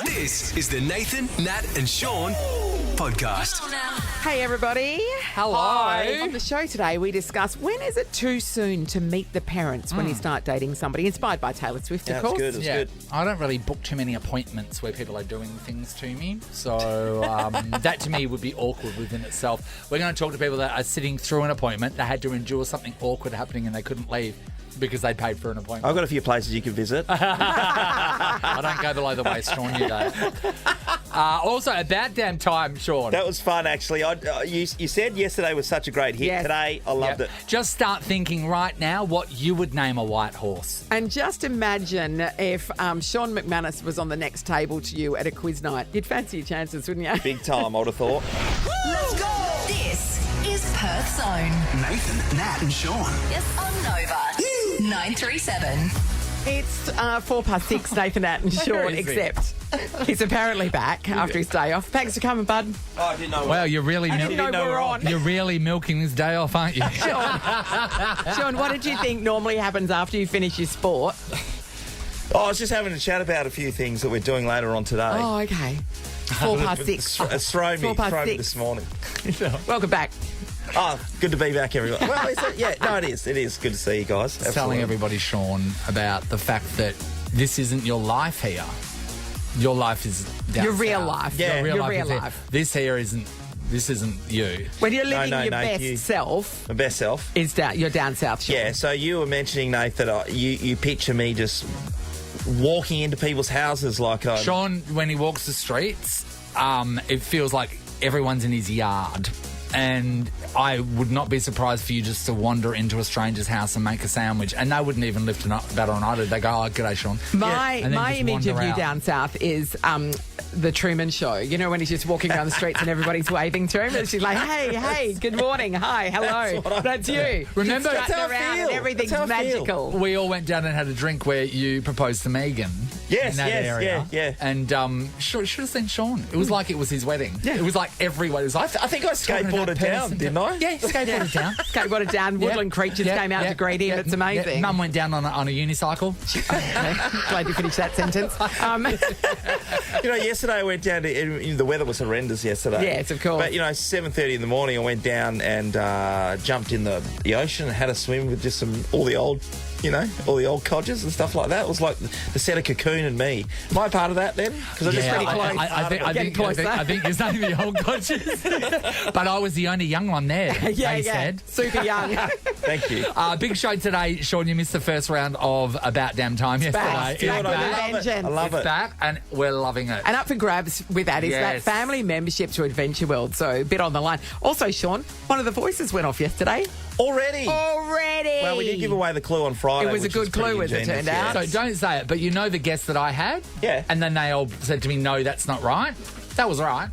This is the Nathan, Nat and Sean podcast. Hey everybody. Hello. Hi. On the show today we discuss when is it too soon to meet the parents when you start dating somebody. Inspired by Taylor Swift, of course. It's good. I don't really book too many appointments where people are doing things to me. So that to me would be awkward within itself. We're going to talk to people that are sitting through an appointment. They had to endure something awkward happening and they couldn't leave because they paid for an appointment. I've got a few places you can visit. I don't go below the waist, Sean, you don't. Also, about damn time, Sean. That was fun, actually. You said yesterday was such a great hit. Yes. Today, I loved it. Just start thinking right now what you would name a white horse. And just imagine if Sean McManus was on the next table to you at a quiz night. You'd fancy your chances, wouldn't you? Big time, I would have thought. Let's go! This is Perth's Own. Nathan, Nat and Sean. Yes, on Nova. 937. It's 6:04, Nathan, Nat and Sean, is he? except he's apparently back after his day off. Thanks for coming, bud. Oh, I didn't know. Well, you're really didn't know we were on. You're really milking this day off, aren't you? Sean, what did you think normally happens after you finish your sport? I was just having a chat about a few things that we're doing later on today. Oh, okay. 6:04. It's thrown me 6:04. this morning. Welcome back. Oh, good to be back, everyone. Well, it is. It is good to see you guys. Telling Absolutely. everybody, Sean, about the fact that this isn't your life here. Your life is down Your real south. life. Yeah. Your real Your life real is here. life. This here isn't. This isn't you. When you're living No, your Nate, best self, My best self. is you're down south, Sean. Yeah, so you were mentioning, Nate, that you picture me just walking into people's houses like I'm... Sean, when he walks the streets, it feels like everyone's in his yard. And I would not be surprised for you just to wander into a stranger's house and make a sandwich. And they wouldn't even lift a battle on either. They go, oh, g'day, Sean. My And then just image of wander you out. down south is the Truman Show. You know, when he's just walking around the streets and everybody's waving to him, and she's like, hey, good morning, hi, hello. That's you. Remember- Just That's how I strutting around feel. and everything's That's how I feel. magical. We all went down and had a drink where you proposed to Megan. Yes, in that yes, area. yeah. And should have seen Sean. It was like it was his wedding. Yeah. It was like everyone. It was like, I think I skateboarded down, didn't I? Yeah, skateboarded down. Skateboarded down, woodland creatures came out to greet him. It's amazing. Mum went down on a unicycle. Okay. Glad you finished that sentence. You know, yesterday I went down to... the weather was horrendous yesterday. Yes, of course. But, 7:30 in the morning, I went down and jumped in the ocean and had a swim with just all the old codgers and stuff like that. It was like the set of Cocoon and me. Am I part of that then? Because I'm just pretty close. I think there's only the old coaches. But I was the only young one there, they said. Super young. Thank you. Big show today, Sean. You missed the first round of About Damn Time back. yesterday. Back with a I vengeance. love It's it. back, and we're loving it. And up for grabs with that is that Yes. family membership to Adventure World. So a bit on the line. Also, Sean, one of the voices went off yesterday. Already. Already. Well, we did give away the clue on Friday. It was a which good pretty clue, as it ingenious, turned out. So don't say it, but you know the guess that I had? Yeah. And then they all said to me, no, that's not right. That was right.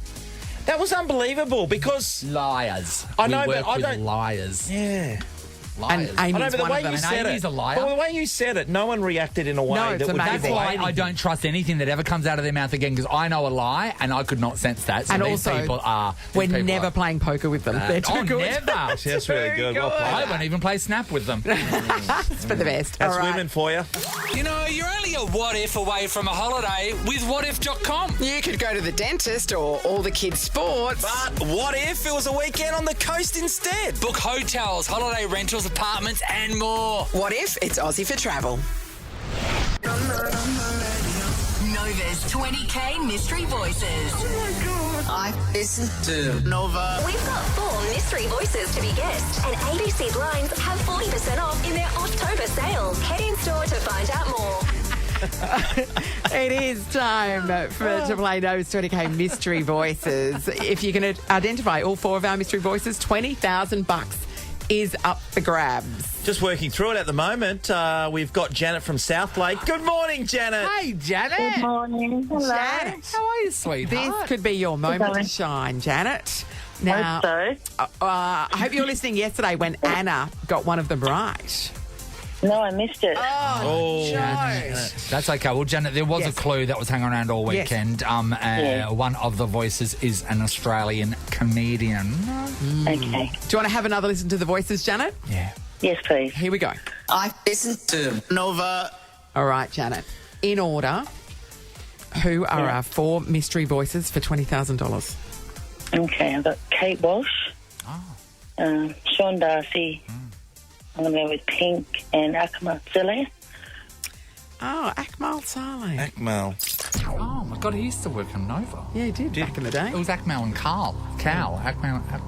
That was unbelievable because... Liars. I know, we but work I with don't- liars. Yeah. Liars. And I Amy's know, but the one way of them. you And said Amy's it... a liar. Well, the way you said it, no one reacted in a way No, it's that would... amazing. That's why anything. I don't trust anything that ever comes out of their mouth again, because I know a lie and I could not sense that. So And these also, people are. We're never playing poker with them. They're too good. Never. That's really good. Well played. I won't even play Snap with them. It's for the best. That's All right. women for you. You know, you're only a what if away from a holiday with whatif.com. You could go to the dentist or all the kids' sports. But what if it was a weekend on the coast instead? Book hotels, holiday rentals, apartments, and more. What if it's Aussie for travel? Nova's 20K Mystery Voices. I listen to Nova. We've got 4 mystery voices to be guessed, and ABC Blinds have 40% off in their October sale. Head in store to find out more. It is time to play Nova's 20K Mystery Voices. If you can identify all 4 of our mystery voices, $20,000 is up for grabs. Just working through it at the moment. We've got Janet from Southlake. Good morning, Janet. Hey, Janet. Good morning. Hello. Janet, How are you, sweetheart? this could be your moment going? to shine, Janet. Now, Hope so. I hope you were listening yesterday when Anna got one of them right. No, I missed it. Oh, Janet. That's okay. Well, Janet, there was Yes. a clue that was hanging around all Yes. weekend. One of the voices is an Australian comedian. Okay. Do you want to have another listen to the voices, Janet? Yeah. Yes, please. Here we go. I listen to Nova. All right, Janet. In order, Who are our 4 mystery voices for $20,000? Okay, I've got Kate Walsh, Sean Darcy. I'm going to go with Pink and Akmal Saleh. Oh, Akmal Saleh. Akmal. Oh, my God, he used to work on Nova. Yeah, he did back in the day. It was Akmal and Carl. Akmal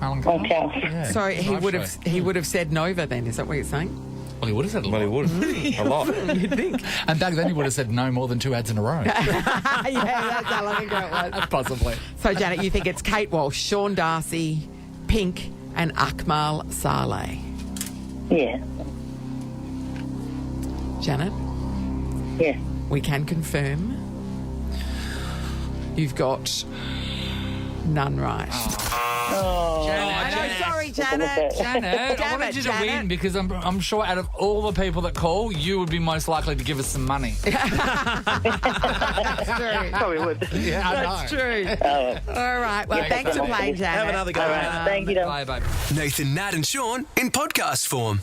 and Carl. Oh, Cal. Yeah. So he Live would show. have said Nova then, is that what you're saying? Well, he would have said a lot. Well, he would. A lot. You'd think. And back then he would have said no more than 2 ads in a row. Yeah, that's how long ago it was. Possibly. So, Janet, you think it's Kate Walsh, Sean Darcy, Pink and Akmal Saleh. Yeah. Janet, Yeah. we can confirm you've got none right. Oh. I know, sorry, Janet. Janet, I Damn wanted it, you to Janet. win because I'm sure out of all the people that call, you would be most likely to give us some money. That's true. Probably would. Yeah, I That's know. true. All right. Well, thanks for playing, Janet. Have another go. All right. Thank you, Dom. Bye, bye. Nathan, Nat, and Sean in podcast form.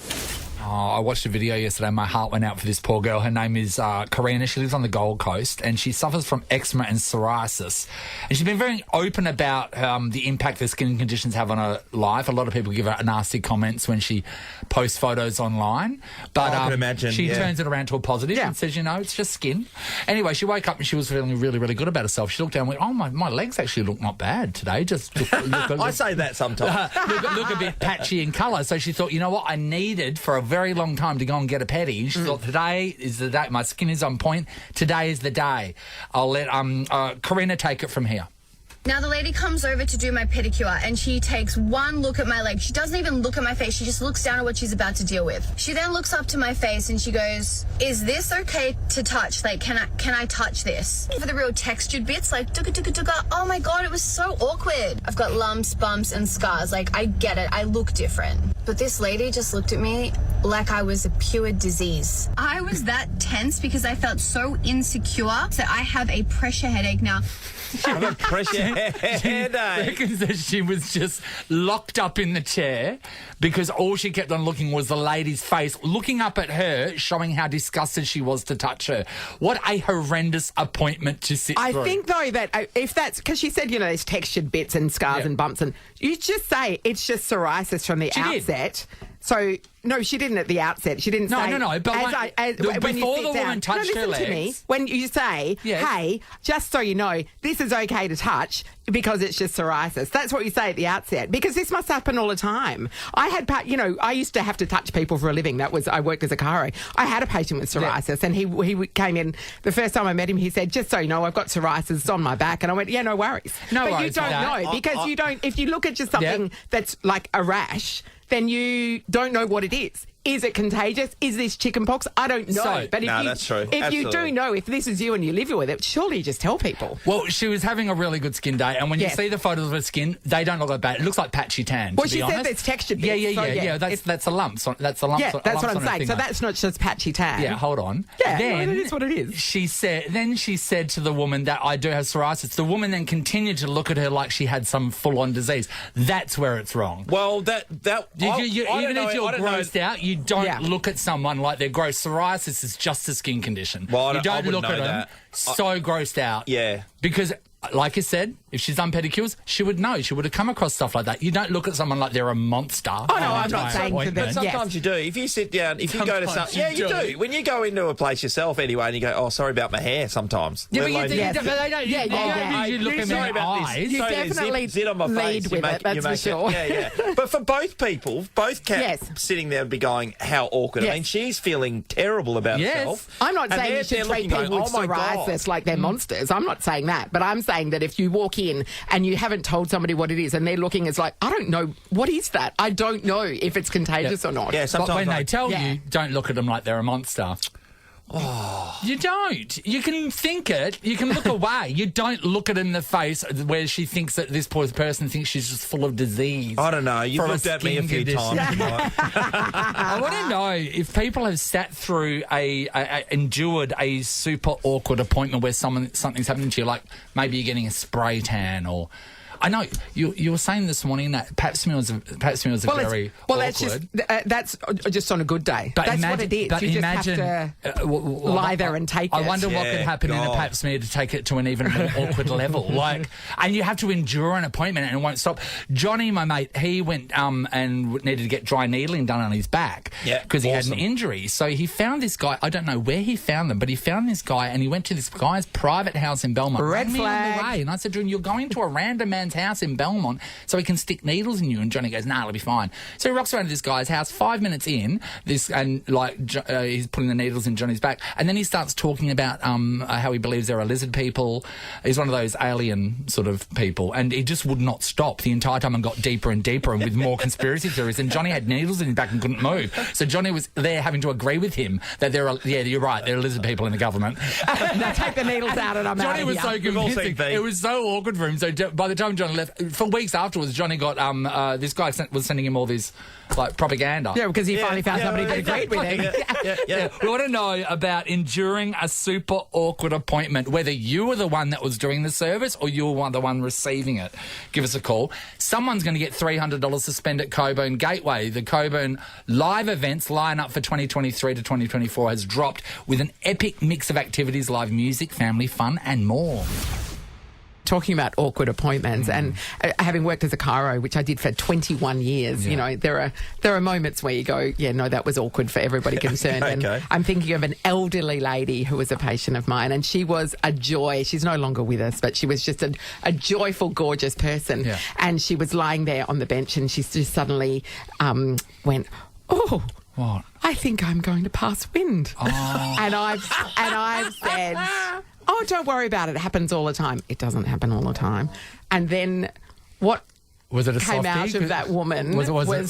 Oh, I watched a video yesterday. My heart went out for this poor girl. Her name is Karina. She lives on the Gold Coast and she suffers from eczema and psoriasis. And she's been very open about the impact the skin conditions have on her life. A lot of people give her nasty comments when she posts photos online. But I can imagine, she yeah. turns it around to a positive and says, you know, it's just skin. Anyway, she woke up and she was feeling really, really good about herself. She looked down and went, oh, my legs actually look not bad today. Just look I say that sometimes. look a bit patchy in colour. So she thought, you know what, I needed for a very long time to go and get a pedi. And she thought, today is the day. My skin is on point. Today is the day. I'll let Karina take it from here. Now the lady comes over to do my pedicure and she takes one look at my leg. She doesn't even look at my face. She just looks down at what she's about to deal with. She then looks up to my face and she goes, is this okay to touch? Like, can I touch this? For the real textured bits, like, dugga, dugga, dugga. Oh my God, it was so awkward. I've got lumps, bumps, and scars. Like, I get it. I look different. But this lady just looked at me like I was a pure disease. I was that tense because I felt so insecure. So I have a pressure headache now. Have a pressure headache. Reckons that she was just locked up in the chair because all she kept on looking was the lady's face, looking up at her, showing how disgusted she was to touch her. What a horrendous appointment to sit through. I think, though, that if that's... Because she said, you know, there's textured bits and scars and bumps, and you just say it's just psoriasis from the outset. So, no, she didn't at the outset. She didn't say... No. But when you before sit the down, woman touched her listen to me. legs... When you say, hey, just so you know, this is okay to touch because it's just psoriasis. That's what you say at the outset. Because this must happen all the time. I used to have to touch people for a living. I worked as a chiro. I had a patient with psoriasis and he came in, the first time I met him, he said, just so you know, I've got psoriasis, it's on my back. And I went, yeah, no worries. But you don't know because you don't, if you look at just something that's like a rash, then you don't know what it is. Is it contagious? Is this chickenpox? I don't know. But that's true. If you do know, if this is you and you live with it, surely you just tell people. Well, she was having a really good skin day, and when you see the photos of her skin, they don't look like bad. It looks like patchy tan. Well, to be she honest. said there's textured bits. Yeah. That's a lump. That's a lump. Yeah, that's what I'm saying. So that's not just patchy tan. Yeah, hold on. Yeah, then it is what it is. She said to the woman that I do have psoriasis. The woman then continued to look at her like she had some full-on disease. That's where it's wrong. Well, even if you're grossed out, you don't look at someone like they're gross. Psoriasis is just a skin condition. Well, you don't look know at them that. so grossed out. Yeah. Because, like you said, if she's done pedicures, she would know. She would have come across stuff like that. You don't look at someone like they're a monster. Oh, no, I'm not saying to them. But sometimes you do. If you sit down, if you go to some... Yeah, you do. When you go into a place yourself anyway and you go, oh, sorry about my hair sometimes. Yeah, but they don't... You look at them in the eyes. You definitely zit on my face. lead with it, that's for sure. Yeah. But for both people, both cats sitting there and be going, how awkward. I mean, she's feeling terrible about herself. I'm not saying you should treat people with psoriasis like they're monsters. I'm not saying that. But I'm saying that if you walk in and you haven't told somebody what it is and they're looking, it's like, I don't know, what is that? I don't know if it's contagious or not. Yeah, sometimes but when they tell you, don't look at them like they're a monster. Oh. You don't. You can think it. You can look away. You don't look it in the face where she thinks that this poor person thinks she's just full of disease. I don't know. You've looked at me a few times. I want to know if people have sat through endured a super awkward appointment where something's happening to you, like maybe you're getting a spray tan or I know you were saying this morning that pap smears are very awkward. That's just on a good day. But that's what it is. But you imagine, just have to lie there and take it. I wonder what could happen in a pap smear to take it to an even more awkward level. And you have to endure an appointment and it won't stop. Johnny, my mate, he went and needed to get dry needling done on his back because he had an injury. So he found this guy. I don't know where he found them, but he found this guy and he went to this guy's private house in Belmont. Red flag. On the way. And I said to him, you're going to a random man's house in Belmont so he can stick needles in you. And Johnny goes, nah, it'll be fine. So he rocks around to this guy's house 5 minutes in, he's putting the needles in Johnny's back. And then he starts talking about how he believes there are lizard people. He's one of those alien sort of people. And he just would not stop the entire time and got deeper and deeper and with more conspiracy theories. And Johnny had needles in his back and couldn't move. So Johnny was there having to agree with him that you're right, there are lizard people in the government. Now take the needles out and I'm Johnny out was of so here. convincing. It was so awkward for him. So by the time Johnny left, for weeks afterwards, Johnny got this guy was sending him all this propaganda. Yeah, because he finally found somebody that agreed with him. Yeah. We want to know about enduring a super awkward appointment, whether you were the one that was doing the service or you were the one receiving it. Give us a call. Someone's going to get $300 to spend at Coburn Gateway. The Coburn live events lineup for 2023 to 2024 has dropped with an epic mix of activities, live music, family fun and more. Talking about awkward appointments and having worked as a chiro, which I did for 21 years, you know, there are moments where you go, yeah, no, that was awkward for everybody concerned. Okay. And I'm thinking of an elderly lady who was a patient of mine and she was a joy. She's no longer with us, but she was just a joyful, gorgeous person. Yeah. And she was lying there on the bench and she just suddenly went, oh, what? I think I'm going to pass wind. Oh. And I've said, oh, don't worry about it. It happens all the time. It doesn't happen all the time. And then what was it came out of that woman was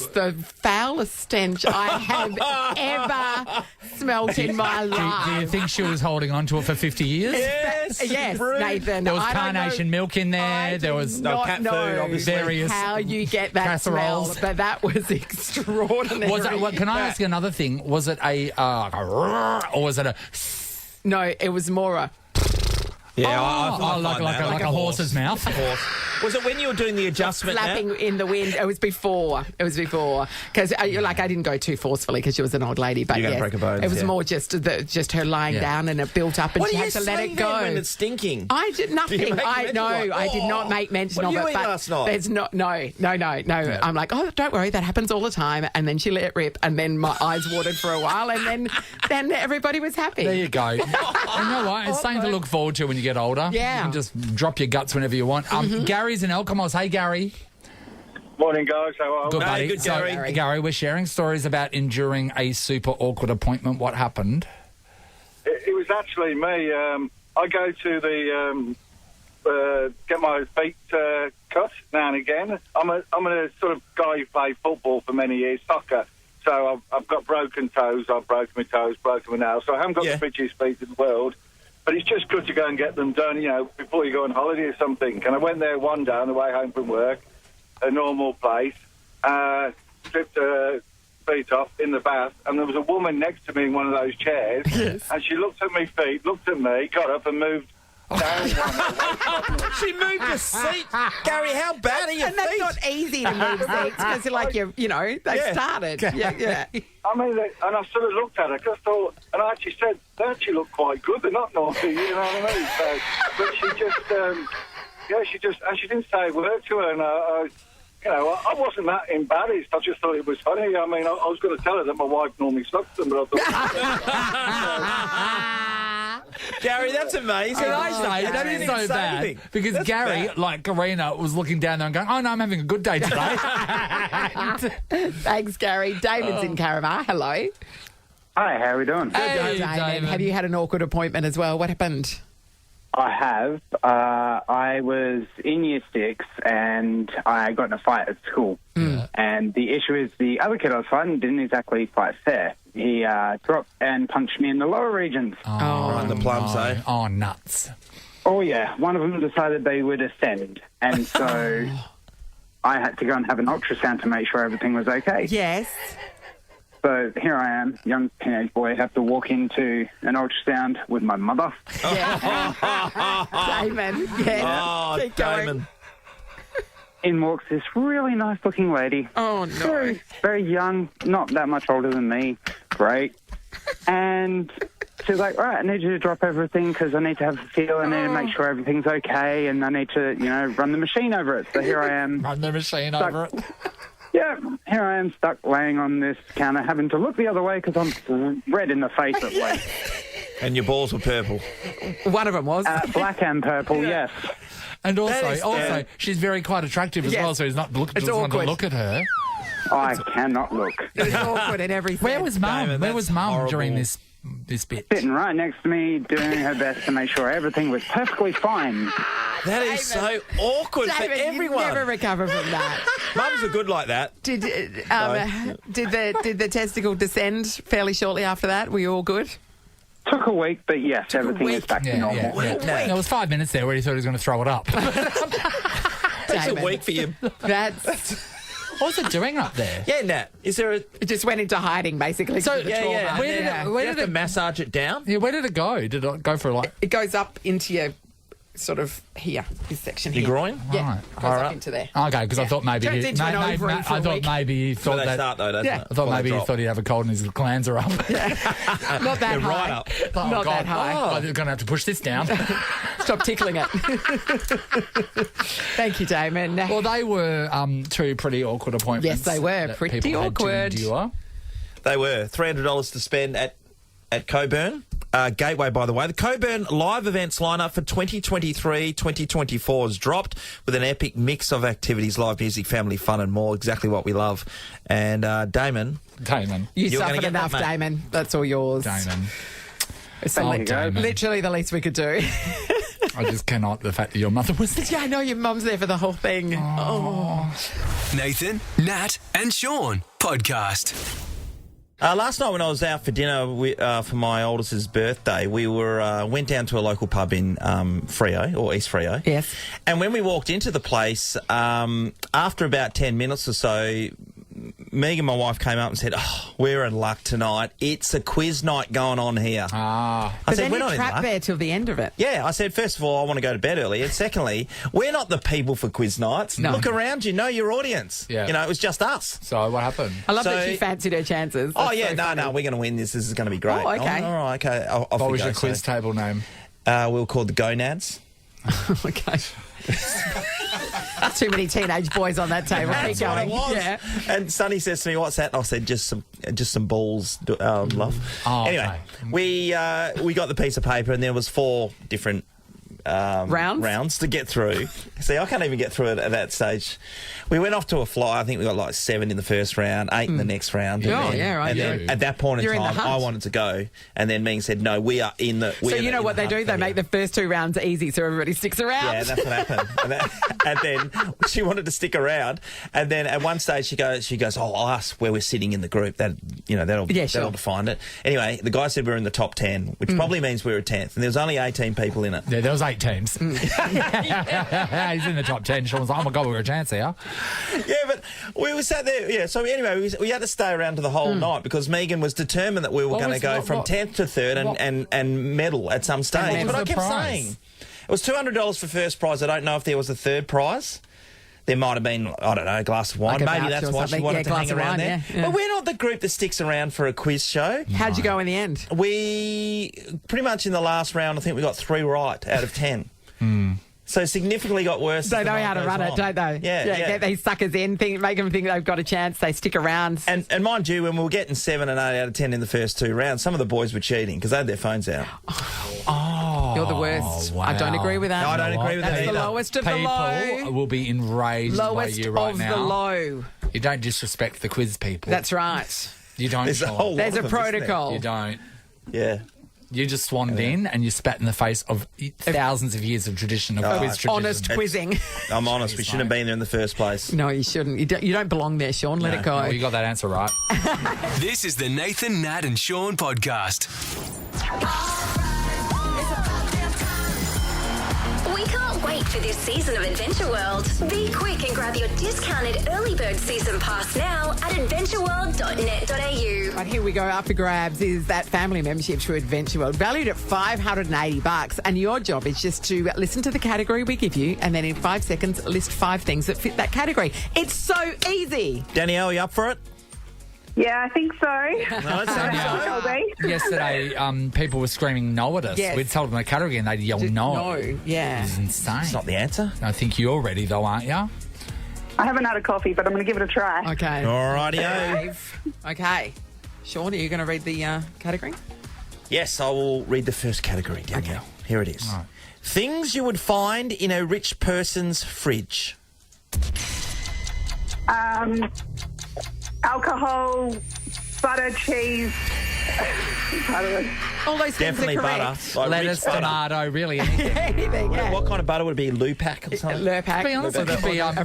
the foulest stench I have ever smelt in my life. Do you think she was holding on to it for 50 years? Yes, Nathan. There was carnation milk in there. There was no cat food, obviously. Various how you get that casseroles. smell, but that was extraordinary. Can I ask you another thing? Was it a or was it a... No, it was more a... Yeah, like a horse's mouth. Was it when you were doing the adjustment? Flapping in the wind. It was before. Because I didn't go too forcefully because she was an old lady. But yes, break her bones, it was more just her lying down and it built up and she had to let it go. When it's stinking? I did nothing. I did not make mention of it. What did you eat last night? There's no. Yeah. I'm like, oh, don't worry, that happens all the time. And then she let it rip, and then my eyes watered for a while, and then everybody was happy. There you go. You know what? It's something to look forward to when you get older. Yeah. You can just drop your guts whenever you want. Gary's in Elkamos. Hey, Gary. Morning, guys. How are you? Good, buddy. Good, Gary. Gary, we're sharing stories about enduring a super awkward appointment. What happened? It was actually me. I go to the get my feet cut now and again. I'm a sort of guy who played football for many years, soccer. So I've got broken toes. I've broken my toes, broken my nails. So I haven't got the fittest feet in the world. But it's just good to go and get them done, before you go on holiday or something. And I went there one day on the way home from work, a normal place, stripped her feet off in the bath, and there was a woman next to me in one of those chairs, and she looked at my feet, looked at me, got up and moved down. She moved the seat. Gary, how bad are your and that's feet? not easy to move seats because they started. Yeah. I mean, and I sort of looked at her because I thought, and I actually said, they actually look quite good. They're not naughty, you know what I mean? So, but she didn't say a word to her, and I wasn't that embarrassed. I just thought it was funny. I mean, I was going to tell her that my wife normally sucks them, but I thought... Gary, that's amazing. Can I say, that is so bad. Because that's Gary, bad. Like Karina, was looking down there and going, oh, no, I'm having a good day today. Thanks, Gary. David's in Caravar. Hello. Hi, how are we doing? Hey, David. Have you had an awkward appointment as well? What happened? I have. I was in year 6 and I got in a fight at school. And the issue is the other kid I was fighting didn't exactly fight fair. He dropped and punched me in the lower regions. On the plums, eh? Oh, nuts. Oh, yeah. One of them decided they would ascend. And so I had to go and have an ultrasound to make sure everything was okay. Yes. So here I am, young teenage boy, have to walk into an ultrasound with my mother. Yeah. Damon. Yeah. Oh, keep Damon. in walks this really nice-looking lady. Oh, no. Very, very young, not that much older than me. Great. And she's like, all right, I need you to drop everything because I need to have a feel. I need to make sure everything's okay, and I need to, run the machine over it. So here I am. Run the machine over it. Yeah, here I am stuck laying on this counter, having to look the other way because I'm red in the face at least. And your balls were purple. One of them was. Black and purple, yes. And also, she's very quite attractive as well, so he's not doesn't want to look at her. I cannot look. It's awkward and everything. Where was Mum? Where was Mum during this bit? Sitting right next to me, doing her best to make sure everything was perfectly fine. That is so awkward for everyone. You never recover from that. Mums are good like that. Did the testicle descend fairly shortly after that? Were you all good? Took a week, but yes, everything is back to normal. There was 5 minutes there where he thought he was going to throw it up. Takes a week for you. What was it doing up there? Yeah, Nat. Is there a... It just went into hiding, basically. So, the trauma. Where did it massage it down? Yeah, where did it go? Did it go for It goes up into your... sort of here, this section your here. groin? Yeah, Right. goes up into there. Okay, because I thought maybe Turns into an ovary for a week. he thought they that. start though, doesn't it? I thought maybe he thought he'd have a cold and his glands are up. Not that They're high. right up. Not that high. Oh, they're going to have to push this down. Stop tickling it. Thank you, Damon. Well, they were two pretty awkward appointments. Yes, they were. that Pretty people had to awkward. endure. They were. $300 to spend at Coburn. Gateway, by the way. The Coburn live events lineup for 2023-2024 has dropped with an epic mix of activities, live music, family fun and more. Exactly what we love. And Damon. You you're suffered enough, that, Damon. That's all yours. Damon. It's Damon. literally the least we could do. I just cannot. The fact that your mother was there. Yeah, I know your mum's there for the whole thing. Oh. Nathan, Nat, and Sean podcast. Last night when I was out for dinner for my oldest's birthday, we went down to a local pub in Freo, or East Freo. Yes. And when we walked into the place, after about 10 minutes or so, Megan, my wife, came up and said, "Oh, we're in luck tonight. It's a quiz night going on here." Ah. But then you're trapped there till the end of it. Yeah, I said, first of all, I want to go to bed early. And secondly, we're not the people for quiz nights. No. Look around you, know your audience. Yeah. It was just us. So what happened? I love that she fancied her chances. Oh, That's yeah, so no, funny. we're going to win this. This is going to be great. Oh, okay. All right, okay. What was your quiz table name? We'll call the Gonads. Okay. Too many teenage boys on that table. Keep That's what it going. was. Yeah. And Sonny says to me, "What's that?" And I said, "Just some balls, love." Oh, anyway, okay. we got the piece of paper, and there was 4 different rounds to get through. See, I can't even get through it at that stage. We went off to a fly. I think we got like 7 in the first round, 8 in the next round. And Oh, then, yeah, right. And then at that point in You're in the time, hunt. I wanted to go, and then Ming said, "No, we are in the." So you know what they do? They make the first 2 rounds easy so everybody sticks around. Yeah, that's what happened. And then she wanted to stick around, and then at one stage she goes, "Oh, I'll ask where we're sitting in the group. That'll define it." Anyway, the guy said we're in the top 10, which probably means we were 10th, and there was only 18 people in it. Yeah, there was 8 teams. He's in the top 10. Sean's like, "Oh my God, we're a chance here." Yeah, but we were sat there. Yeah, so anyway, we had to stay around to the whole night because Megan was determined that we were going to go from 10th to 3rd and medal at some stage. what was But I the kept prize? saying it was $200 for first prize. I don't know if there was a third prize. There might have been, I don't know, a glass of wine. Like a Maybe voucher that's or why she something. wanted to Glass hang of around wine, there. yeah. But we're not the group that sticks around for a quiz show. How'd you go in the end? We, pretty much in the last round, I think we got 3 right out of 10. So significantly got worse. They as the know night how to goes run it, on. don't they? Yeah. Get these suckers in, make them think they've got a chance. They stick around. And mind you, when we were getting 7 and 8 out of 10 in the first 2 rounds, some of the boys were cheating because they had their phones out. Oh, You're the worst. wow. I don't agree with that. No, I don't agree with That's that the either. lowest of the People low. will be enraged Lowest by you right of now. the low. You don't disrespect the quiz people. That's right. You don't. There's a Sean. whole lot There's a of them, isn't there? protocol. You don't. Yeah. You just swanned in and you spat in the face of thousands of years of tradition of quiz tradition. Honest quizzing. I'm honest, we shouldn't have been there in the first place. No, you shouldn't. You don't belong there, Sean. Let it go. Well, you got that answer right. This is the Nathan, Nat, and Sean podcast. We can't Don't wait for this season of Adventure World. Be quick and grab your discounted early bird season pass now at adventureworld.net.au. Right, here we go. Up for grabs is that family membership to Adventure World, valued at $580. And your job is just to listen to the category we give you, and then in 5 seconds, list 5 things that fit that category. It's so easy. Danielle, are you up for it? Yeah, I think so. No, it's Yesterday, people were screaming no at us. Yes. We'd told them the category and they'd yell no. No, yeah. It's insane. It's not the answer. I think you're ready though, aren't you? I haven't had a coffee, but I'm going to give it a try. Okay. All righty-o. Okay. Sean, are you going to read the category? Yes, I will read the first category, Danielle. Okay. Here it is. All right. Things you would find in a rich person's fridge. Alcohol, butter, cheese. All those things Definitely are correct. butter. Like Lettuce, rich butter. tomato, really anything. Anything, yeah. What kind of butter would it be? Lupac or something? Lurpak. To be honest, it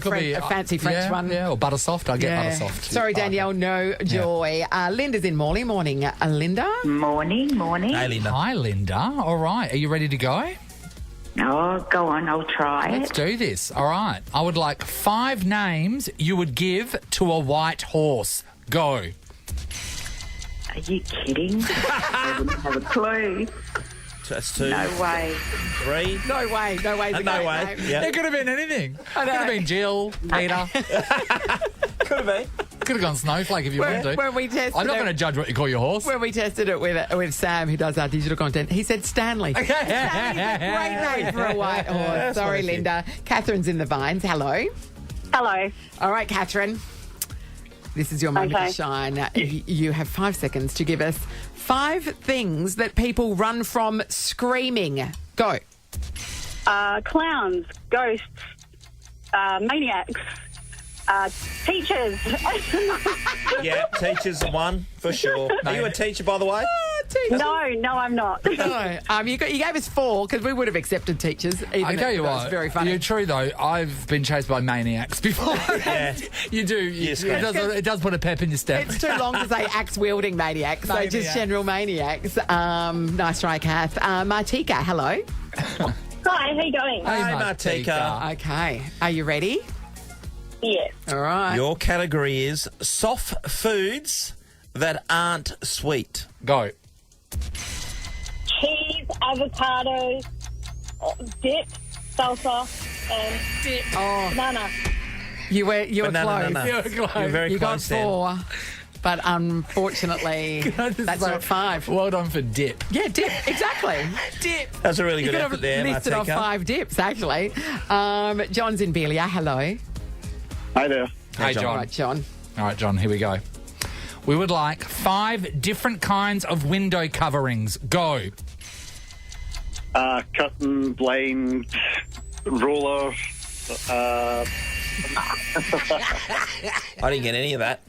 could be, a fancy French one. Yeah, or butter soft. I get butter soft. Sorry, Danielle, no joy. Linda's in Morley. Morning, Linda. Morning. Hey, Linda. Hi, Linda. All right. Are you ready to go? Oh, go on, I'll try Let's it. do this. All right. I would like 5 names you would give to a white horse. Go. Are you kidding? I wouldn't have a clue. That's 2. No way. 3. No way. No way. No way. Yeah. It could have been anything. I know. Could have been Jill, Peter. Could have been. Could have gone Snowflake if you wanted to. When we tested I'm not it- going to judge what you call your horse. When we tested it with Sam, who does our digital content, he said Stanley. Stanley's a great name for a white horse. That's Sorry, what I Linda. Catherine's in the vines. Hello. Hello. All right, Catherine. This is your moment Okay. to shine. You have 5 seconds to give us 5 things that people run from screaming. Go. Clowns, ghosts, maniacs, teachers. Yeah, teachers are one, for sure. Are you a teacher, by the way? No, I'm not. No. You gave us 4 because we would have accepted teachers. Even I tell you though it's what, very funny. you're true though. I've been chased by maniacs before. Yeah. You do. It does put a pep in your step. It's too long to say axe-wielding maniacs, so just Maniac. general maniacs. Nice try, Kath. Martika, hello. Hi, how you going? Hey, Hey, Martika. Okay. Are you ready? Yes. All right. Your category is soft foods that aren't sweet. Go. Cheese, avocado, dip, salsa, and banana. You were Banana, close. You're very You got close then. 4, but unfortunately, that's not 5. Well done for dip. Yeah, dip. Exactly. Dip. That's a really You good could effort have there, listed off Martika. 5 dips, actually. John's in Belia. Hello. Hi there. Hey, John. All right, John. All right, John, here we go. We would like 5 different kinds of window coverings. Go. Cutting, blade, roller. I didn't get any of that.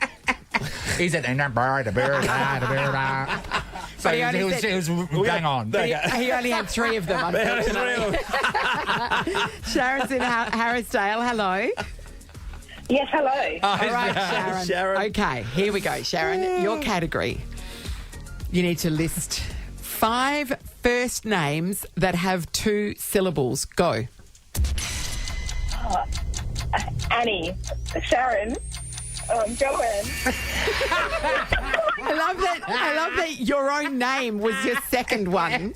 He said, so he it only was, said- it was bang on. He only had 3 of them, unfortunately. Sharon's in Harrisdale. Hello. Yes, hello. All right, Sharon. Sharon. Okay, here we go, Sharon. Your category. You need to list 5 first names that have 2 syllables. Go. Annie, Sharon, Joanne. I love that your own name was your second one.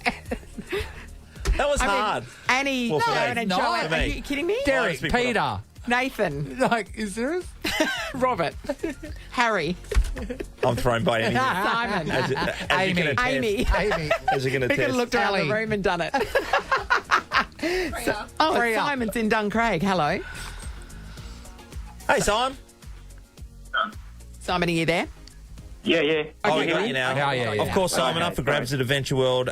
That was I mean, hard. Annie, Well, for Sharon, me. and No, Joanne. for Are me. you kidding me? Derek, Nice, Peter. Nathan, Like, is there? Robert, Harry, I'm thrown by anything. Simon, As you Amy. can attest. Amy. Amy. As you can We could have attest. looked around Ali. the room and done it. Freya. Simon's in Duncraig. Hello. Hey, Simon. Simon, are you there? Yeah, yeah. Oh, we got you now. Yeah. Of course, Simon, Okay, up for grabs at Adventure World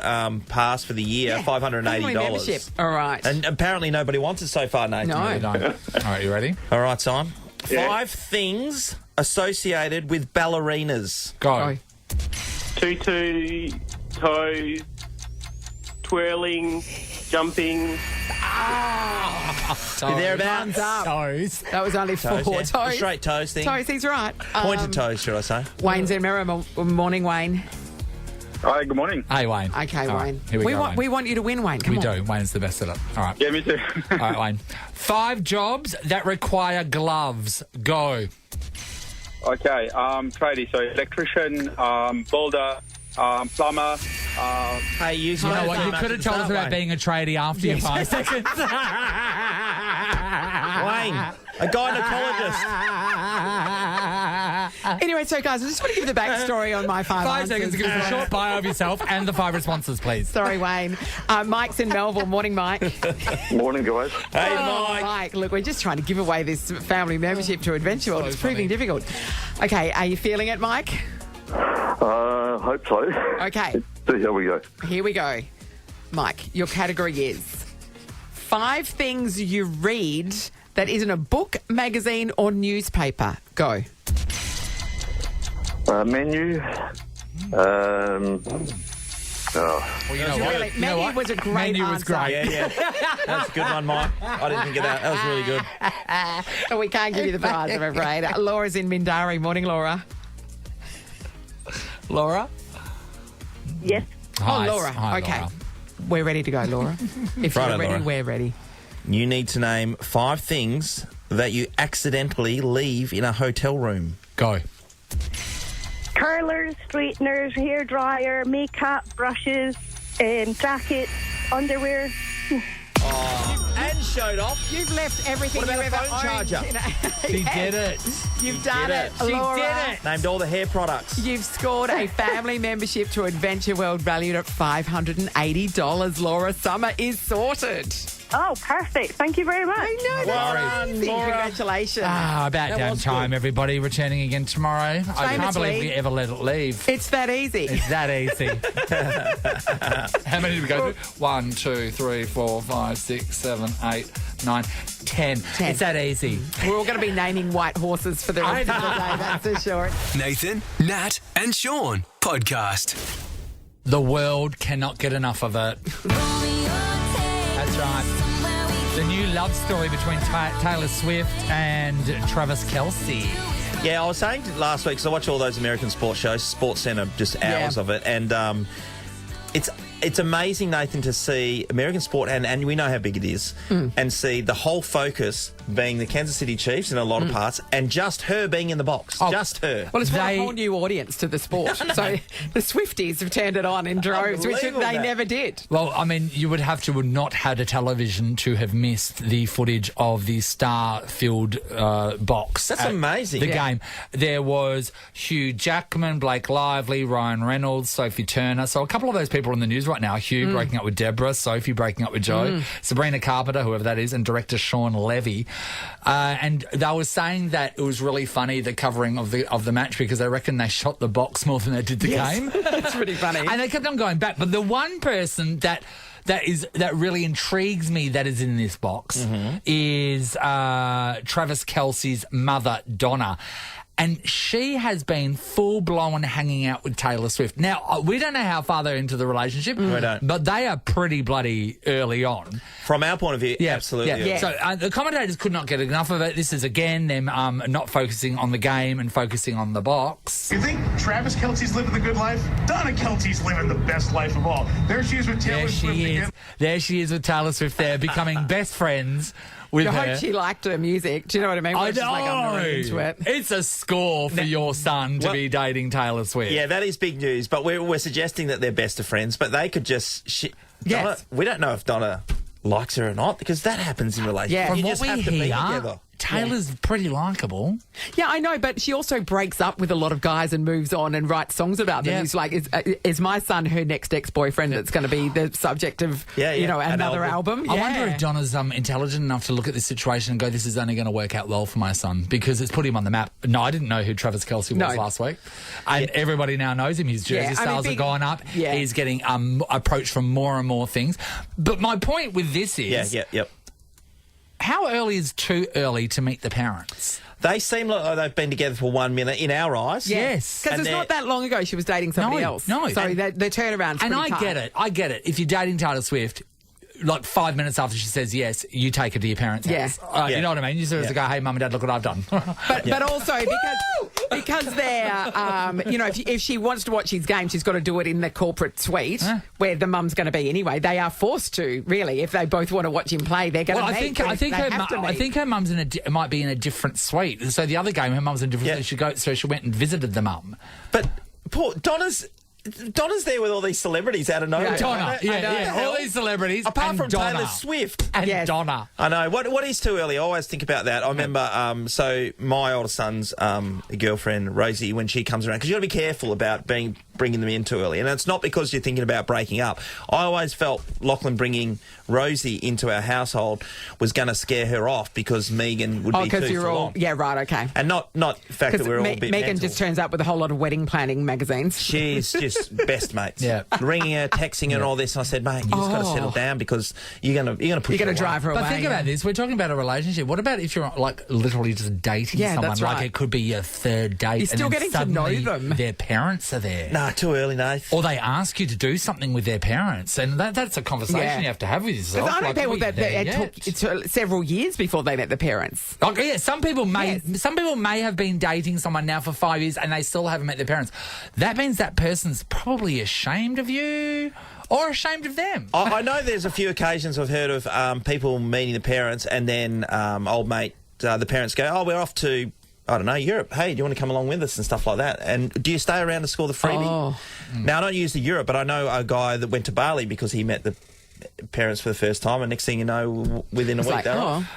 pass for the year, Yeah. Family $580. membership. All right. And apparently nobody wants it so far, Nathan. No. All right, you ready? All right, Simon. Yeah. 5 things associated with ballerinas. Go. Tutu, toes, twirling, jumping. You're thereabouts. Toes. That was only 4 Toes, yeah. toes. The straight toes thing. Toes, he's right. Pointed toes, should I say? Wayne's in Merriman. Morning, Wayne. Hi, good morning. Hey, Wayne. Okay, All right, Wayne. here we go, Wayne. We want you to win, Wayne. Come We on. do. Wayne's the best at it. All right. Yeah, me too. All right, Wayne. 5 jobs that require gloves. Go. Okay, tradie, so electrician, builder, plumber. Hey, You know what? You could have told us about being a tradie after your 5 seconds. Wayne, a gynecologist. Anyway, so guys, I just want to give the backstory on my 5 5 answers. seconds. Give us a short bio of yourself and the 5 responses, please. Sorry, Wayne. Mike's in Melbourne. Morning, Mike. Morning, guys. Hey, Mike, look, we're just trying to give away this family membership to Adventure World. It's proving difficult. Okay, are you feeling it, Mike? Hope so. Okay. So here we go. Here we go. Mike, your category is 5 things you read that isn't a book, magazine, or newspaper. Go. Menu. Well, you know what? Really, You know Menu what? was a great Menu was answer. great. Yeah. That's a good one, Mike. I didn't think of that. That was really good. But we can't give you the prize, I'm afraid. Laura's in Mindari. Morning, Laura. Laura? Yes. Hi, Laura. hi, Okay. Laura. We're ready to go, Laura. If Righto, you're ready, Laura. we're ready. You need to name 5 things that you accidentally leave in a hotel room. Go. Curlers, straighteners, hair dryer, makeup, brushes, jackets, underwear. And showed off. You've left everything What about you've a ever phone owned. charger? She did it. You've done did it. it. She Laura. did it. Named all the hair products. You've scored a family membership to Adventure World valued at $580. Laura, summer is sorted. Oh, perfect. Thank you very much. I know. Well That's done, easy. Laura. Congratulations. About That damn was time, good. everybody. Returning again tomorrow. I can't believe we ever let it leave. It's that easy. It's that easy. How many did we go through? 1, 2, 3, 4, 5, 6, 7, 8, 9, 10. It's that easy. We're all going to be naming white horses for the rest of the day, that's for sure. Nathan, Nat, and Sean podcast. The world cannot get enough of it. That's right. The new love story between Taylor Swift and Travis Kelce. Yeah, I was saying last week, because I watch all those American sports shows, Sports Center, just hours of it, and it's amazing, Nathan, to see American sport, and we know how big it is, and see the whole focus being the Kansas City Chiefs in a lot of parts, and just her being in the box. Just her. Well, it's brought a whole new audience to the sport. So the Swifties have turned it on in droves, which they never did. Well, I mean, you would have to not had a television to have missed the footage of the star-filled box. That's at amazing. The Yeah. game. There was Hugh Jackman, Blake Lively, Ryan Reynolds, Sophie Turner. So a couple of those people in the news right now. Hugh breaking up with Deborah, Sophie breaking up with Joe, Sabrina Carpenter, whoever that is, and director Sean Levy. And they were saying that it was really funny, the covering of the match, because they reckon they shot the box more than they did the game. That's pretty funny. And they kept on going back. But the one person that really intrigues me that is in this box is Travis Kelce's mother, Donna. And she has been full-blown hanging out with Taylor Swift. Now, we don't know how far they're into the relationship. We don't. But they are pretty bloody early on. From our point of view, absolutely. Yeah. So the commentators could not get enough of it. This is, again, them not focusing on the game and focusing on the box. You think Travis Kelce's living the good life? Donna Kelce's living the best life of all. There she is with Taylor Swift again. There she is with Taylor Swift there, becoming best friends with I her. hope she liked her music. Do you know what I mean? I She's like, I'm not into it. It's a score for your son to be dating Taylor Swift. Yeah, that is big news, but we're suggesting that they're best of friends, but they could just... Donna, we don't know if Donna likes her or not, because that happens in relationships. Yeah. From You what just we have to be hear, together. Taylor's pretty likeable. Yeah, I know, but she also breaks up with a lot of guys and moves on and writes songs about them. Yeah. He's like, is my son her next ex-boyfriend that's going to be the subject of, another album? I wonder if Donna's intelligent enough to look at this situation and go, this is only going to work out well for my son, because it's put him on the map. No, I didn't know who Travis Kelce was last week. And everybody now knows him. His jersey sales have gone up. Yeah. He's getting approached from more and more things. But my point with this is... How early is too early to meet the parents? They seem like they've been together for 1 minute in our eyes. Yes. Because it's not that long ago she was dating somebody else. No. So the turnaround's And pretty I get it. I get it. If you're dating Taylor Swift, like 5 minutes after she says yes, you take her to your parents' house. You know what I mean? You sort of go, hey, mum and dad, look what I've done. But also because they're, if she wants to watch his game, she's got to do it in the corporate suite where the mum's going to be anyway. They are forced to, really. If they both want to watch him play, they're going to meet. I think her mum's might be in a different suite. So the other game, her mum's in a different suite. So she went and visited the mum. But Paul, Donna's there with all these celebrities out of nowhere. Donna, all these celebrities. Apart from Donna. Taylor Swift. And Donna. I know. What is too early? I always think about that. I remember, so my older son's girlfriend, Rosie, when she comes around, because you've got to be careful about bringing them in too early. And it's not because you're thinking about breaking up. I always felt Lachlan bringing Rosie into our household was going to scare her off because Megan would be too full on. Yeah, right, okay. And not the fact that we're all a bit Megan mental. just turns up with a whole lot of wedding planning magazines. She's just best mates. Yeah. Ringing her, texting her and all this. And I said, mate, you just got to settle down because you're going to push You're going to drive her away. But think about this. We're talking about a relationship. What about if you're like literally just dating someone? That's right. Like it could be your third date. You're still and then getting to know suddenly them. Their parents are there. Nah, too early, Nath. Or they ask you to do something with their parents. And that's a conversation you have to have with yourself. I know people that it took several years before they met the parents. Okay, yeah, some people may have been dating someone now for 5 years and they still haven't met their parents. That means that person's probably ashamed of you or ashamed of them. I know there's a few occasions I've heard of people meeting the parents and then old mate, the parents go, oh, we're off to, I don't know, Europe. Hey, do you want to come along with us and stuff like that? And do you stay around to score the freebie? Oh. Now, I don't use the Europe, but I know a guy that went to Bali because he met the parents for the first time, and next thing you know, within a week they're off.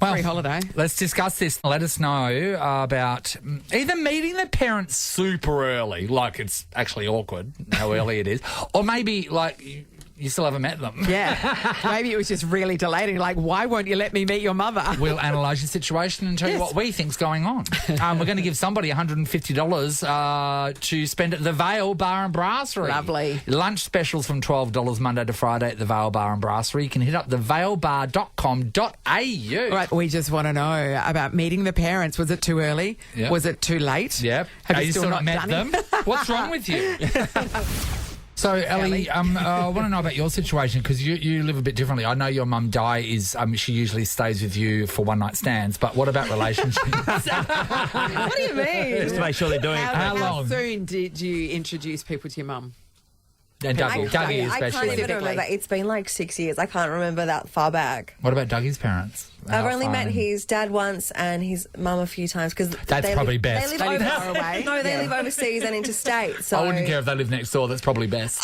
Well, free holiday. Let's discuss this. Let us know about either meeting the parents super early, like it's actually awkward how early it is, or maybe like you still haven't met them. Yeah. Maybe it was just really delayed. Like, why won't you let me meet your mother? We'll analyse your situation and tell you what we think's going on. We're going to give somebody $150 to spend at the Vale Bar and Brasserie. Lovely. Lunch specials from $12 Monday to Friday at the Vale Bar and Brasserie. You can hit up thevalebar.com.au. Right, we just want to know about meeting the parents. Was it too early? Yep. Was it too late? Yep. Have you still not met done them? it? What's wrong with you? So, Ellie, I want to know about your situation because you live a bit differently. I know your mum, Di, is she usually stays with you for one-night stands, but what about relationships? What do you mean? Just to make sure they're doing it. How soon did you introduce people to your mum? And Dougie I especially. can't even remember. It's been like 6 years. I can't remember that far back. What about Dougie's parents? I've only met his dad once and his mum a few times because that's probably best. They live far away. No, they live overseas and interstate. So I wouldn't care if they live next door. That's probably best.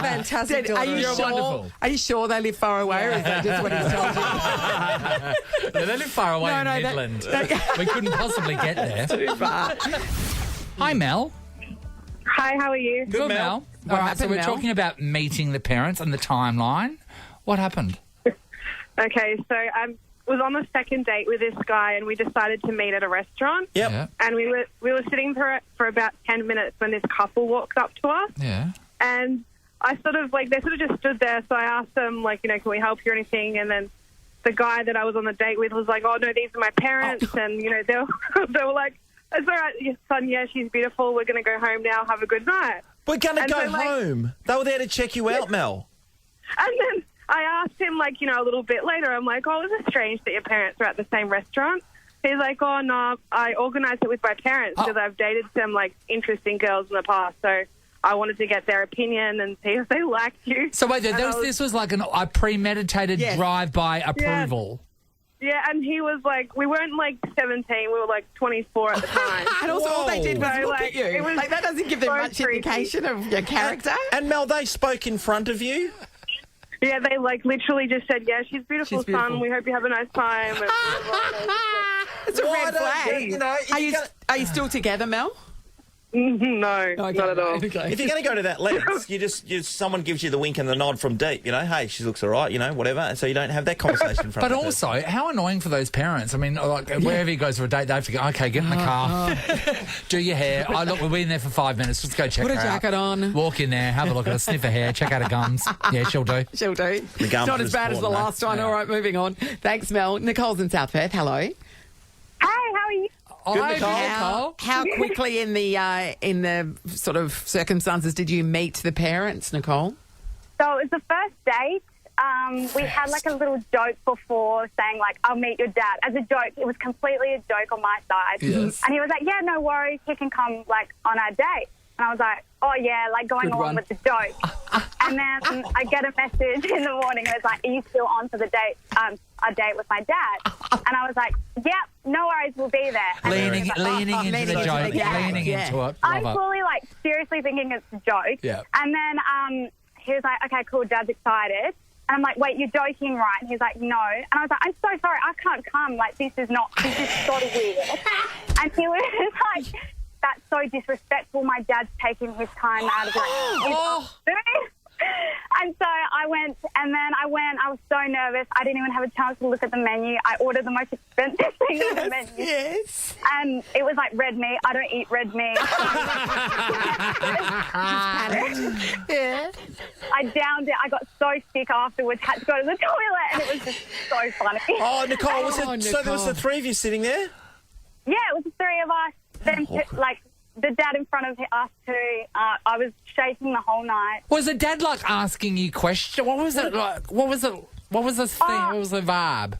Fantastic. Are you You're sure? wonderful. Are you sure they live far away, or is that just what he's told you? No, they live far away in Midland. We couldn't possibly get there. Too far. Hi, Mel. Hi, how are you? Good, Mel. All right, so we're talking about meeting the parents and the timeline. What happened? Okay, so I was on the second date with this guy, and we decided to meet at a restaurant. Yep. And we were sitting for about 10 minutes when this couple walked up to us. Yeah. And I they sort of just stood there. So I asked them, can we help you or anything? And then the guy that I was on the date with was like, oh, no, these are my parents. Oh. And, they were like, it's all right, son, yeah, she's beautiful. We're going to go home now. Have a good night. We're going to go home. They were there to check you out, Mel. And then I asked him, a little bit later, I'm like, oh, is it strange that your parents are at the same restaurant? He's like, oh, no, I organised it with my parents because I've dated some, interesting girls in the past. So I wanted to get their opinion and see if they liked you. So wait, this was like a premeditated drive-by approval. Yeah, and he was we weren't 17, we were 24 at the time. And also all they did was look at you. It was that doesn't give them so much creepy. indication of your character. And Mel, they spoke in front of you? Yeah, they literally just said, yeah, she's beautiful, son. We hope you have a nice time. And it's a red flag. Are you still together, Mel? No, not at all. Okay. If you're going to go to that length, someone gives you the wink and the nod from deep, hey, she looks all right, whatever, and so you don't have that conversation in front of But also, how annoying for those parents. I mean, wherever he goes for a date, they have to go, okay, get in the car, do your hair. Look, we've been there for 5 minutes. Let's go check her out. Put a jacket on. Walk in there, have a look at her, sniff her hair, check out her gums. Yeah, she'll do. She'll do. The gums Not as bad as the last one. Yeah. All right, moving on. Thanks, Mel. Nicole's in South Perth. Hello. Hi, how are you? Hi, Nicole. How quickly in the sort of circumstances did you meet the parents, Nicole? So it was the first date. we had like a little joke before saying like, I'll meet your dad. As a joke, it was completely a joke on my side. Yes. And he was like, yeah, no worries, he can come like on our date. And I was like, oh yeah, like going Good along one. with the joke. And then I get a message in the morning and it's like, are you still on for the date, a date with my dad? And I was like, yep, no worries, we'll be there. And Leaning into the joke, leaning into it. I'm Love it. fully like seriously thinking it's a joke. Yeah. And then he was like, okay, cool, Dad's excited. And I'm like, wait, you're joking, right? And he's like, no. And I was like, I'm so sorry, I can't come. Like, this is so weird. And he was like, that's so disrespectful. My dad's taking his time out of it. And so I went, I was so nervous. I didn't even have a chance to look at the menu. I ordered the most expensive thing on the menu. Yes. And it was like red meat. I don't eat red meat. Yeah. I downed it. I got so sick afterwards, had to go to the toilet, and it was just so funny. Oh, Nicole, so there was Nicole. the three of you sitting there? Yeah, it was the three of us. Then, like, the dad in front of us too. I was shaking the whole night. Was the dad like asking you questions? What was it like? What was it? What was the thing? What was the vibe?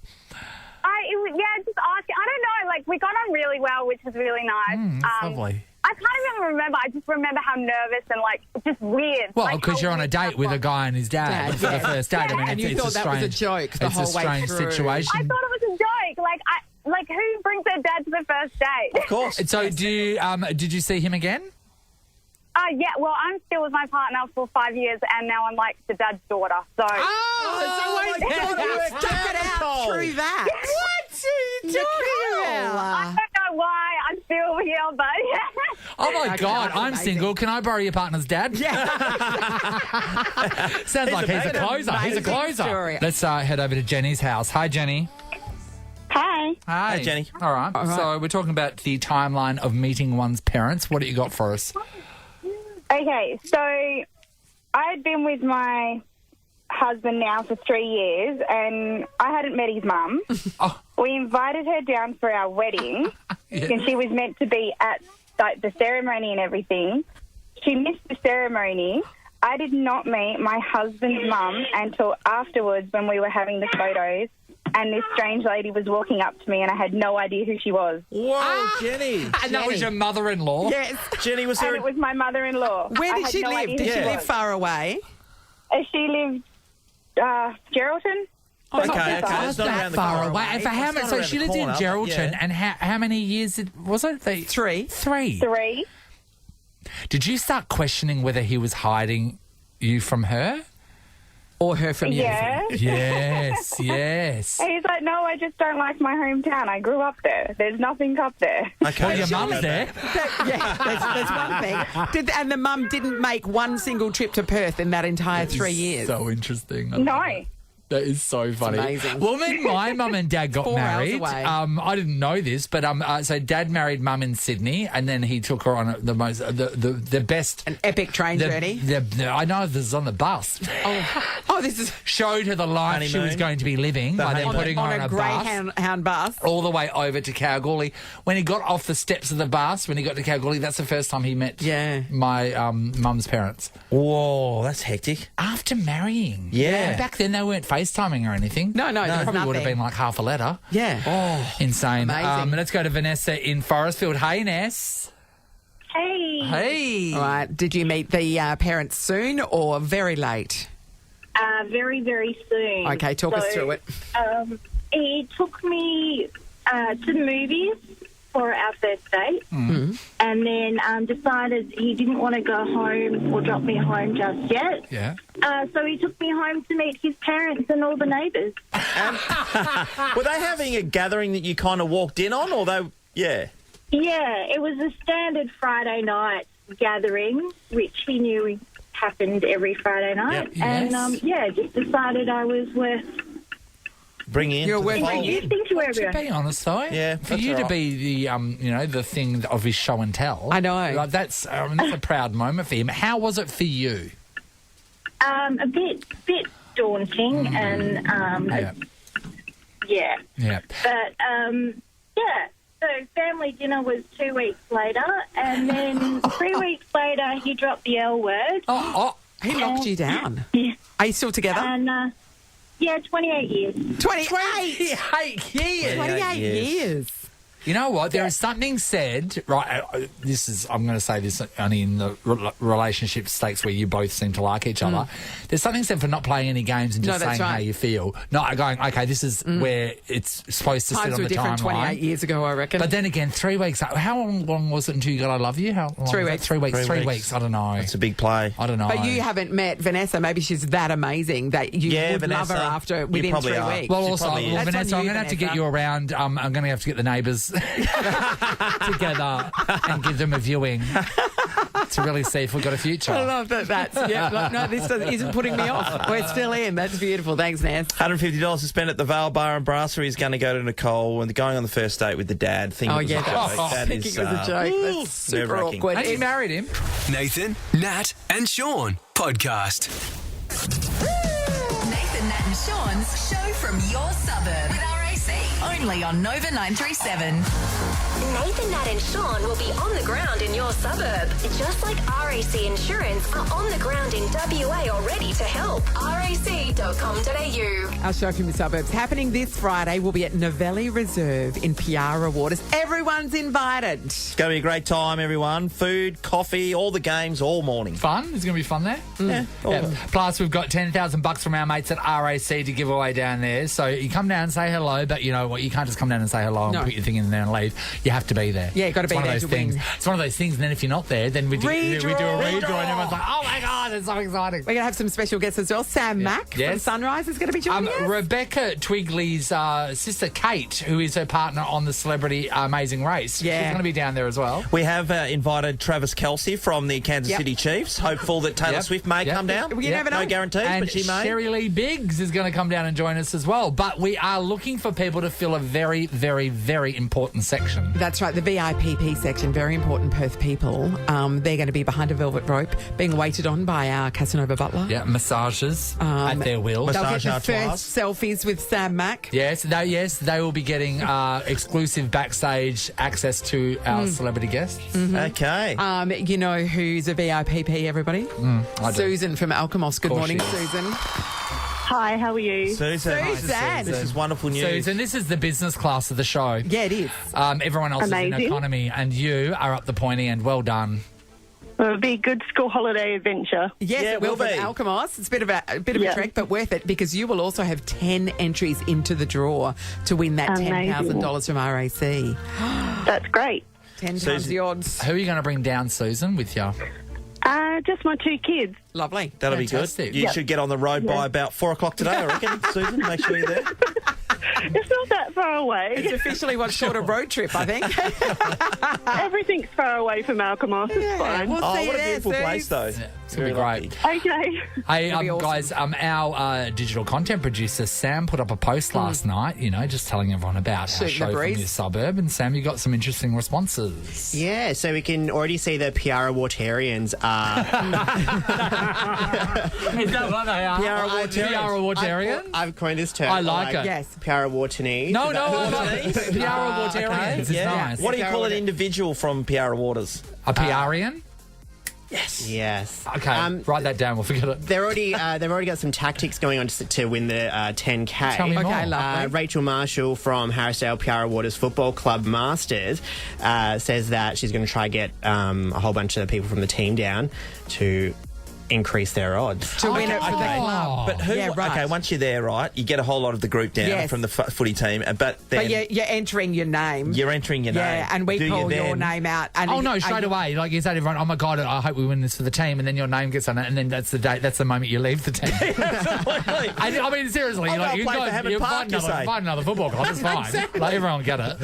Just asking. I don't know. Like, we got on really well, which was really nice. That's lovely. I can't even remember. I just remember how nervous and like just weird. Well, because you're on a date with a guy and his dad for the first date. I mean, And you it's thought a that was a strange joke the it's whole a way strange through. situation. I thought it was a joke. Like who brings their dad to the first date? Of course. So, did you see him again? Yeah. Well, I'm still with my partner for 5 years, and now I'm like the dad's daughter. So. Oh, so wait, stuck it out through that. What are you talking about? I don't know why I'm still here, but Oh my God, that's I'm amazing. single. Can I borrow your partner's dad? Yeah. Sounds like he's a closer. He's a amazing closer. story. Let's head over to Jenny's house. Hi, Jenny. Hi. Hi, Hey, Jenny. All right. So we're talking about the timeline of meeting one's parents. What do you got for us? Okay, so I had been with my husband now for 3 years, and I hadn't met his mum. We invited her down for our wedding, and she was meant to be at the ceremony and everything. She missed the ceremony. I did not meet my husband's mum until afterwards when we were having the photos, and this strange lady was walking up to me, and I had no idea who she was. Whoa, Jenny. And that was your mother-in-law? Yes. Jenny, was And there it was my mother-in-law. Where I did had she no live? idea Did who she she live was. far away? She lived Geraldton. Okay, Not okay. too far. It's not around the Far corner. away. And for how It's much? not So around she the lived in corner, Geraldton, yeah. and how many years was it? Three. 3. Did you start questioning whether he was hiding you from her? Or her from you? Yeah. Yes, yes. And he's like, no, I just don't like my hometown. I grew up there. There's nothing up there. Okay. Well, your mum's there. That's one thing. And the mum didn't make one single trip to Perth in that entire 3 years. So interesting. No. That is so funny. amazing. Well, when my mum and dad got 4 hours married, away. I didn't know this, but so dad married mum in Sydney, and then he took her on the best, An epic train journey. I know this is on the bus. Oh, this is Showed her the life she was Honeymoon. going to be living by then honeymoon. putting her on on a a bus. Greyhound bus. All the way over to Kalgoorlie. When he got off the steps of the bus, when he got to Kalgoorlie, that's the first time he met my mum's parents. Whoa, that's hectic. After marrying. Yeah. Back then they weren't FaceTiming or anything. No, They there's probably would have nothing. been like half a letter. Yeah. Oh, insane. Amazing. Let's go to Vanessa in Forestfield. Hey, Ness. Hey. Hey. All right. Did you meet the parents soon or very late? Very, very soon. Okay, talk us through it. He took me to the movies for our first date, and then decided he didn't want to go home or drop me home just yet. Yeah. So he took me home to meet his parents and all the neighbours. Were they having a gathering that you kind of walked in on, or they? Yeah. Yeah, it was a standard Friday night gathering, which he knew happened every Friday night. Yep. And, just decided I was worth Bring in. You're to the working fold. in. introducing to To everyone. be honest, though, Yeah, for that's you all to right. be the, the thing of his show and tell. I know. Like, that's a proud moment for him. How was it for you? A bit daunting and, Yeah. But, so family dinner was 2 weeks later, and then 3 weeks later he dropped the L word. He locked you down. Yeah. Are you still together? And Yeah, 28 years. 28 years. 28 years. You know what? There is something said, right? I'm going to say this only in the relationship stakes where you both seem to like each other. There's something said for not playing any games and just saying how you feel. Not going, okay, this is where it's supposed to sit on the timeline. 28 years ago, I reckon. But then again, 3 weeks. How long was it until you got I love you? How long 3 was weeks. that? 3 weeks. 3 weeks. I don't know. It's a big play. I don't know. But you haven't met Vanessa. Maybe she's that amazing that you would Vanessa, love her within 3 weeks. Well, also, That's Vanessa, on I'm you, going to have to get Vanessa. you around. I'm going to have to get the neighbours together and give them a viewing to really see if we've got a future. I love that. No, this isn't putting me off. We're still in. That's beautiful. Thanks, Ness. $150 to spend at the Vale Bar and Brasserie is going to go to Nicole and going on the first date with the dad. Think it was a joke. I think it was a joke. That's super nerve-wracking. awkward. And you married him. Nathan, Nat, and Sean podcast. Nathan, Nat and Sean's show from your suburb with RAC. Only on Nova 937. Nathan, Nat and Sean will be on the ground in your suburb. Just like RAC Insurance are on the ground in WA already to help. rac.com.au. Our show from the suburbs happening this Friday will be at Novelli Reserve in Piara Waters. Everyone's invited. It's going to be a great time, everyone. Food, coffee, all the games, all morning. Fun. It's going to be fun there. Yeah. Plus, we've got $10,000 from our mates at RAC to give away down there. So you come down and say hello, but you know what? You can't just come down and say hello and put your thing in there and leave. You have to be there. Yeah, you've got to be there to win. It's one of those things, and then if you're not there, then we do a redraw, and everyone's like, oh my God, it's so exciting. We're going to have some special guests as well. Sam Mack from Sunrise is going to be joining us. Rebecca Twigley's sister Kate, who is her partner on the Celebrity Amazing Race. She's going to be down there as well. We have invited Travis Kelce from the Kansas City Chiefs, hopeful that Taylor Swift may come down. You never know. No guarantees, and but she may. Sherry Lee Biggs is going to come down and join us as well. But we are looking for people to fill a very, very, very important section. That's right, the VIPP section, very important Perth people. They're going to be behind a velvet rope, being waited on by our Casanova butler. Yeah, massages at their will. They'll get the first selfies with Sam Mack. Yes, they will be getting exclusive backstage access to our celebrity guests. Okay. You know who's a VIPP, everybody? I do. Susan from Alchemos. Good morning, she is. Susan. Hi, how are you? Susan. This is wonderful news. Susan, this is the business class of the show. Yeah, it is. Everyone else Amazing. is in economy, and you are up the pointy end. Well done. It'll be a good school holiday adventure. Yes, it will be. from Alchemos. It's a bit of a trek, but worth it because you will also have 10 entries into the draw to win that $10,000 from RAC. That's great. 10 times the odds. Who are you going to bring down, Susan, with you? Just my 2 kids. Lovely. That'll Fantastic. be good. You should get on the road by about 4 o'clock today, I reckon, Susan. Make sure you're there. It's not that far away. It's officially what's called a road trip, I think. Everything's far away from Alchemos. It's fine. We'll see What you a beautiful place, though. Yeah, it's going to be great. Okay. Hey, It'll be guys, our digital content producer, Sam, put up a post last night, just telling everyone about our Shooting show the from breeze. your suburb. And, Sam, you got some interesting responses. Yeah, so we can already see the Piara Watarians are... Is that what they are? Piara Watarian? I've coined this term. I like it. Yes. Piara Watanese. No, I like it. Piara Watarians. It's nice. What do you call an individual from Piara Waters? A Piarian? Yes. Okay, write that down. We'll forget it. They've already got some tactics going on to win the 10K. Tell me more. Okay, lovely. Rachel Marshall from Harrisdale Piara Waters Football Club Masters says that she's going to try get a whole bunch of the people from the team down to increase their odds. To win it for the club. But who? Yeah, right. Okay, once you're there, right, you get a whole lot of the group down Yes. from the footy team, but then You're entering your name. you're entering your name. Yeah, and we Do you call your then- name out. And Oh no! Straight away, like you say to everyone, "Oh my God, I hope we win this for the team," and then your name gets on it, and then that's the day. That's the moment you leave the team. Absolutely. I mean, seriously, I'll like go you play for guys, Hammond you Park, you say. find another football club. It's fine. Exactly. Like everyone will get it.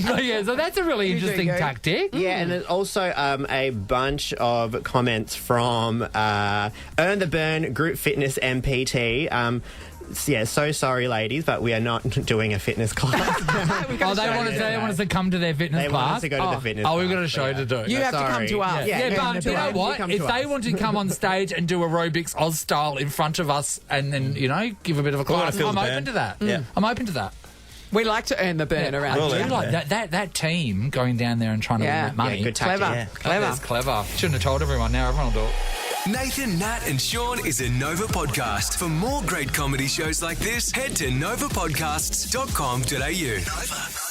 But yeah, so that's a really interesting tactic. Yeah, and there's also a bunch of comments from Earn the Burn Group Fitness MPT. So sorry, ladies, but we are not doing a fitness class. They want us to come to their fitness They class. want us to go to the fitness we've got a class, show to do. You have to come to us. Yeah, but you know what? come If to they us. want to come on stage and do aerobics Oz style in front of us and then, give a bit of a class, feel I'm the open burn. to that. Yeah. I'm open to that. We like to earn the burn around Well, here. I do like that team going down there and trying to win that money. Yeah, good tactic. Clever. Yeah. Clever. That's clever. Shouldn't have told everyone. Now everyone will do it. Nathan, Nat and Sean is a Nova podcast. For more great comedy shows like this, head to novapodcasts.com.au. Nova.